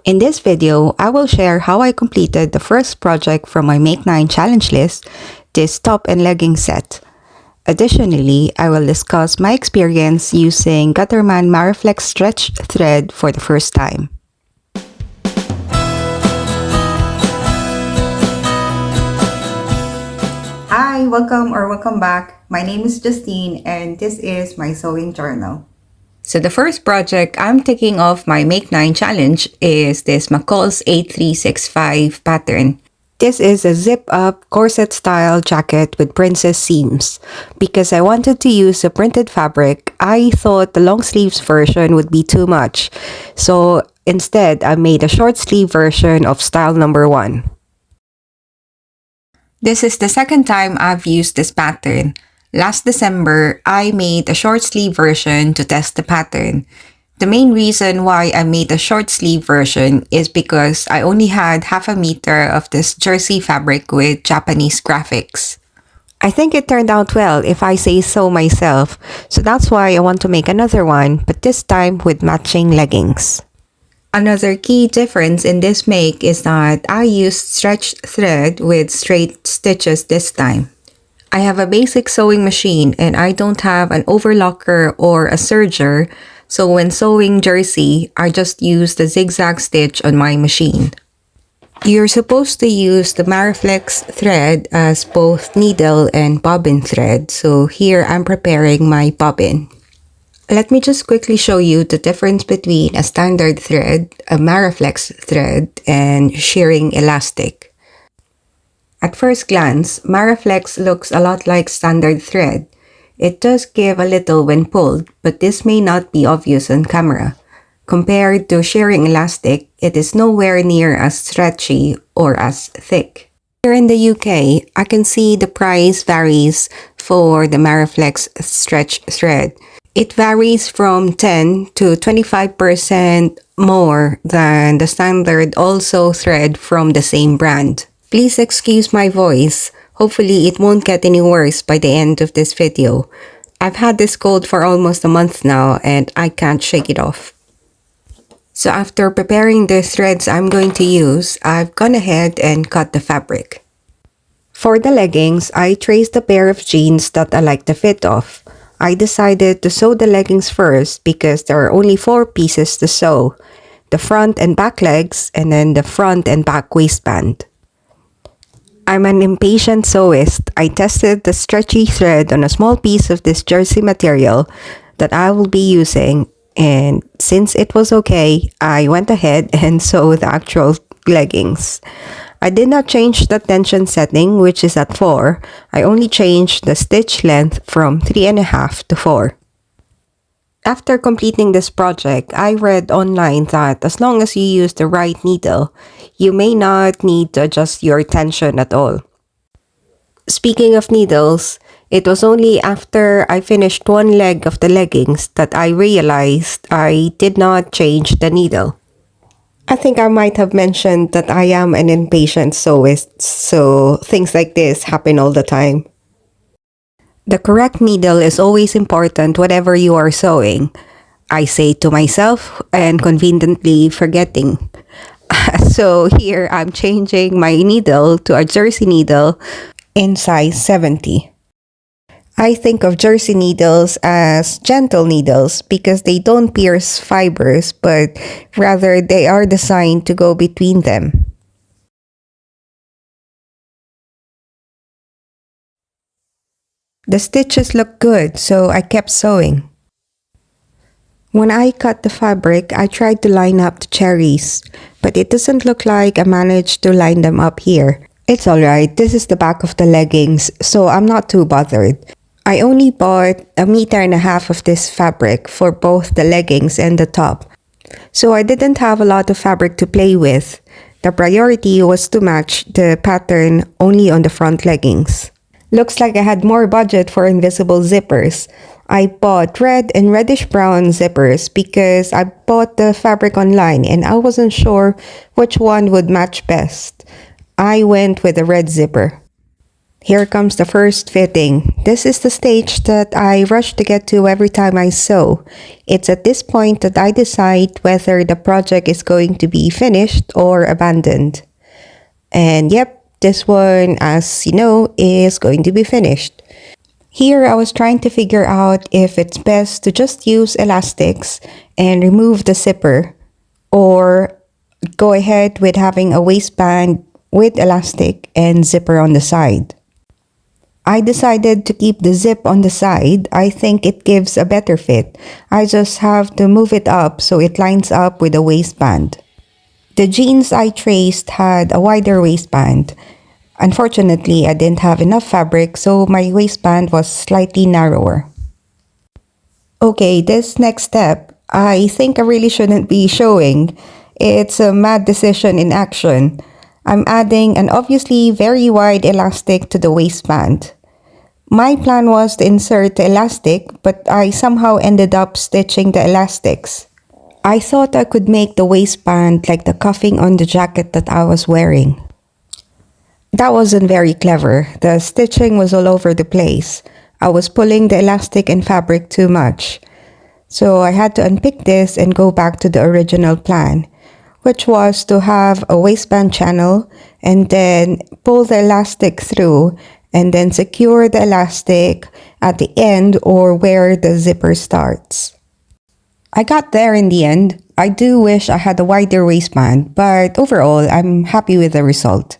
In this video, I will share how I completed the first project from my Make 9 challenge list, this top and legging set. Additionally, I will discuss my experience using Gutterman Maraflex stretch thread for the first time. Hi, welcome back. My name is Justine and this is my sewing journal. So the first project I'm taking off my Make 9 challenge is this McCalls M8365 pattern. This is a zip-up corset style jacket with princess seams. Because I wanted to use a printed fabric, I thought the long sleeves version would be too much. So instead, I made a short sleeve version of style number 1. This is the second time I've used this pattern. Last December, I made a short sleeve version to test the pattern. The main reason why I made a short sleeve version is because I only had half a meter of this jersey fabric with Japanese graphics. I think it turned out well if I say so myself, so that's why I want to make another one, but this time with matching leggings. Another key difference in this make is that I used stretched thread with straight stitches this time. I have a basic sewing machine and I don't have an overlocker or a serger, so when sewing jersey, I just use the zigzag stitch on my machine. You're supposed to use the Maraflex thread as both needle and bobbin thread, so here I'm preparing my bobbin. Let me just quickly show you the difference between a standard thread, a Maraflex thread, and shearing elastic. At first glance, Maraflex looks a lot like standard thread. It does give a little when pulled, but this may not be obvious on camera. Compared to shearing elastic, it is nowhere near as stretchy or as thick. Here in the UK, I can see the price varies for the Maraflex stretch thread. It varies from 10 to 25% more than the standard also thread from the same brand. Please excuse my voice. Hopefully it won't get any worse by the end of this video. I've had this cold for almost a month now and I can't shake it off. So after preparing the threads I'm going to use, I've gone ahead and cut the fabric. For the leggings, I traced a pair of jeans that I like the fit of. I decided to sew the leggings first because there are only 4 pieces to sew. The front and back legs and then the front and back waistband. I'm an impatient sewist. I tested the stretchy thread on a small piece of this jersey material that I will be using, and since it was okay, I went ahead and sewed the actual leggings. I did not change the tension setting, which is at 4. I only changed the stitch length from 3.5 to 4. After completing this project, I read online that as long as you use the right needle, you may not need to adjust your tension at all. Speaking of needles, it was only after I finished one leg of the leggings that I realized I did not change the needle. I think I might have mentioned that I am an impatient sewist, so things like this happen all the time. The correct needle is always important whatever you are sewing. I say to myself and conveniently forgetting. So here I'm changing my needle to a jersey needle in size 70. I think of jersey needles as gentle needles because they don't pierce fibers, but rather they are designed to go between them. The stitches look good, so I kept sewing. When I cut the fabric, I tried to line up the cherries, but it doesn't look like I managed to line them up here. It's alright, this is the back of the leggings, so I'm not too bothered. I only bought 1.5 meters of this fabric for both the leggings and the top, so I didn't have a lot of fabric to play with. The priority was to match the pattern only on the front leggings. Looks like I had more budget for invisible zippers. I bought red and reddish brown zippers because I bought the fabric online and I wasn't sure which one would match best. I went with a red zipper. Here comes the first fitting. This is the stage that I rush to get to every time I sew. It's at this point that I decide whether the project is going to be finished or abandoned. And yep, this one, as you know, is going to be finished. Here I was trying to figure out if it's best to just use elastics and remove the zipper, or go ahead with having a waistband with elastic and zipper on the side. I decided to keep the zip on the side. I think it gives a better fit. I just have to move it up so it lines up with the waistband. The jeans I traced had a wider waistband. Unfortunately, I didn't have enough fabric, so my waistband was slightly narrower. Okay, this next step, I think I really shouldn't be showing. It's a mad decision in action. I'm adding an obviously very wide elastic to the waistband. My plan was to insert the elastic, but I somehow ended up stitching the elastics. I thought I could make the waistband like the cuffing on the jacket that I was wearing. That wasn't very clever. The stitching was all over the place. I was pulling the elastic and fabric too much. So I had to unpick this and go back to the original plan, which was to have a waistband channel and then pull the elastic through and then secure the elastic at the end or where the zipper starts. I got there in the end. I do wish I had a wider waistband, but overall, I'm happy with the result.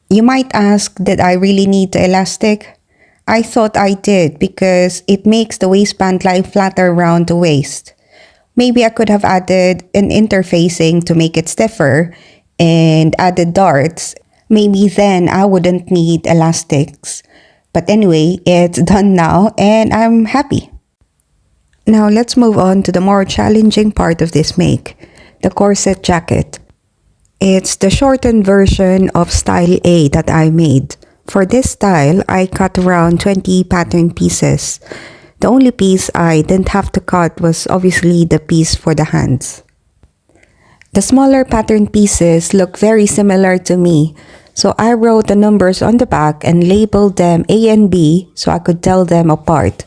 You might ask, did I really need the elastic? I thought I did because it makes the waistband lie flatter around the waist. Maybe I could have added an interfacing to make it stiffer and added darts. Maybe then I wouldn't need elastics. But anyway, it's done now and I'm happy. Now let's move on to the more challenging part of this make, the corset jacket. It's the shortened version of style A that I made. For this style, I cut around 20 pattern pieces. The only piece I didn't have to cut was obviously the piece for the hands. The smaller pattern pieces look very similar to me, so I wrote the numbers on the back and labeled them A and B so I could tell them apart.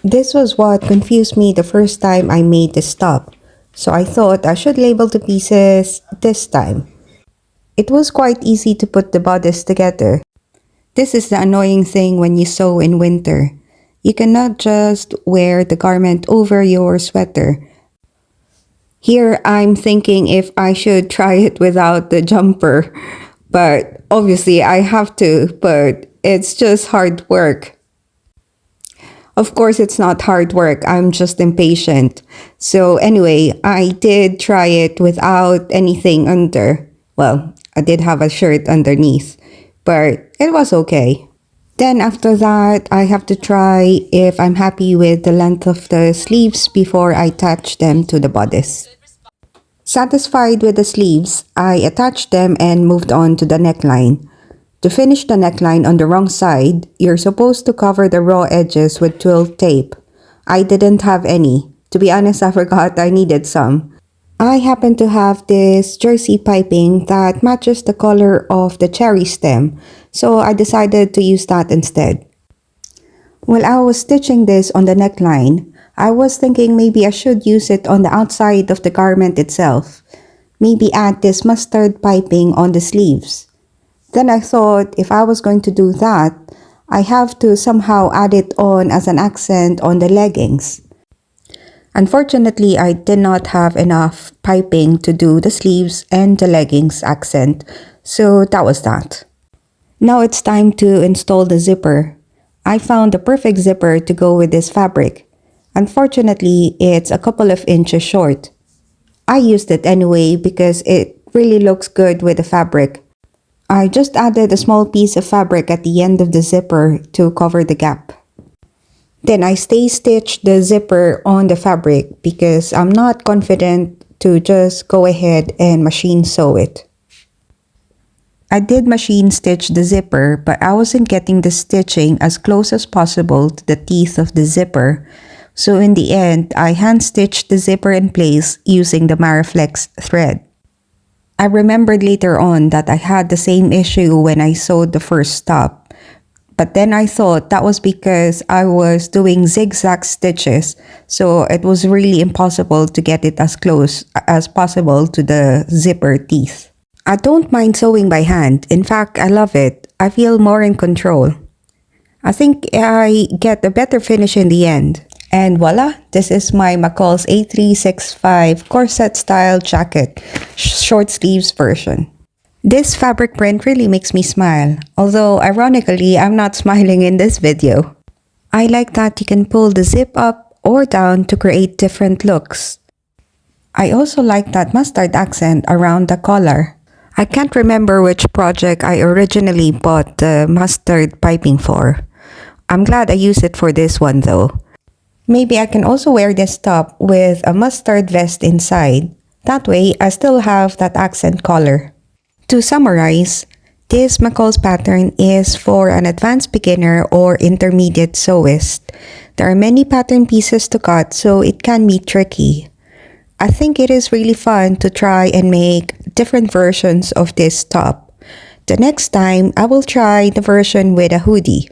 This was what confused me the first time I made this top, so I thought I should label the pieces this time. It was quite easy to put the bodice together. This is the annoying thing when you sew in winter. You cannot just wear the garment over your sweater. Here I'm thinking if I should try it without the jumper, but obviously I have to, but it's just hard work. Of course, it's not hard work. I'm just impatient. So anyway, I did try it without anything under. Well, I did have a shirt underneath, but it was okay. Then after that, I have to try if I'm happy with the length of the sleeves before I attach them to the bodice. Satisfied with the sleeves, I attached them and moved on to the neckline. To finish the neckline on the wrong side, you're supposed to cover the raw edges with twill tape. I didn't have any. To be honest, I forgot I needed some. I happen to have this jersey piping that matches the color of the cherry stem, so I decided to use that instead. While I was stitching this on the neckline, I was thinking maybe I should use it on the outside of the garment itself. Maybe add this mustard piping on the sleeves. Then I thought if I was going to do that, I have to somehow add it on as an accent on the leggings. Unfortunately, I did not have enough piping to do the sleeves and the leggings accent, so that was that. Now it's time to install the zipper. I found the perfect zipper to go with this fabric. Unfortunately, it's a couple of inches short. I used it anyway because it really looks good with the fabric. I just added a small piece of fabric at the end of the zipper to cover the gap. Then I stay stitched the zipper on the fabric because I'm not confident to just go ahead and machine sew it. I did machine stitch the zipper, but I wasn't getting the stitching as close as possible to the teeth of the zipper. So in the end, I hand stitched the zipper in place using the Maraflex thread. I remembered later on that I had the same issue when I sewed the first top. But then I thought that was because I was doing zigzag stitches, so it was really impossible to get it as close as possible to the zipper teeth. I don't mind sewing by hand. In fact, I love it. I feel more in control. I think I get a better finish in the end. And voila, this is my McCalls M8365 corset style jacket, short sleeves version. This fabric print really makes me smile, although ironically, I'm not smiling in this video. I like that you can pull the zip up or down to create different looks. I also like that mustard accent around the collar. I can't remember which project I originally bought the mustard piping for. I'm glad I used it for this one though. Maybe I can also wear this top with a mustard vest inside. That way, I still have that accent collar. To summarize, this McCalls pattern is for an advanced beginner or intermediate sewist. There are many pattern pieces to cut, so it can be tricky. I think it is really fun to try and make different versions of this top. The next time, I will try the version with a hoodie.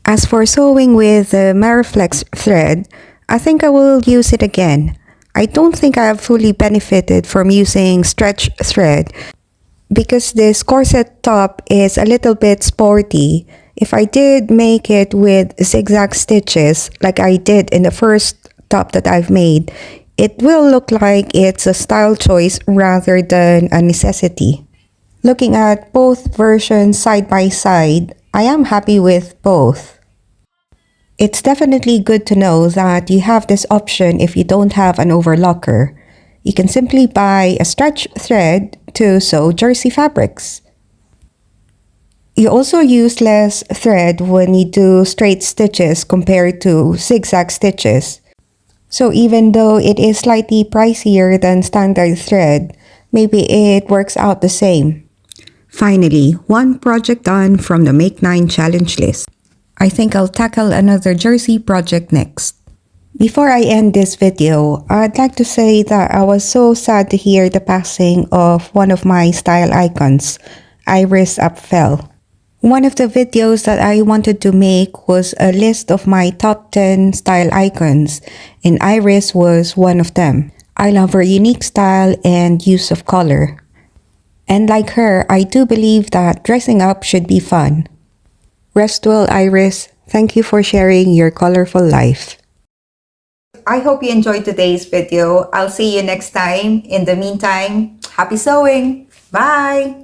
As for sewing with the Maraflex thread, I think I will use it again. I don't think I have fully benefited from using stretch thread because this corset top is a little bit sporty. If I did make it with zigzag stitches like I did in the first top that I've made, it will look like it's a style choice rather than a necessity. Looking at both versions side by side, I am happy with both. It's definitely good to know that you have this option if you don't have an overlocker. You can simply buy a stretch thread to sew jersey fabrics. You also use less thread when you do straight stitches compared to zigzag stitches. So even though it is slightly pricier than standard thread, maybe it works out the same. Finally, one project done from the Make 9 challenge list. I think I'll tackle another jersey project next. Before I end this video, I'd like to say that I was so sad to hear the passing of one of my style icons, Iris Apfel. One of the videos that I wanted to make was a list of my top 10 style icons, and Iris was one of them. I love her unique style and use of color. And like her, I do believe that dressing up should be fun. Rest well, Iris. Thank you for sharing your colorful life. I hope you enjoyed today's video. I'll see you next time. In the meantime, happy sewing! Bye!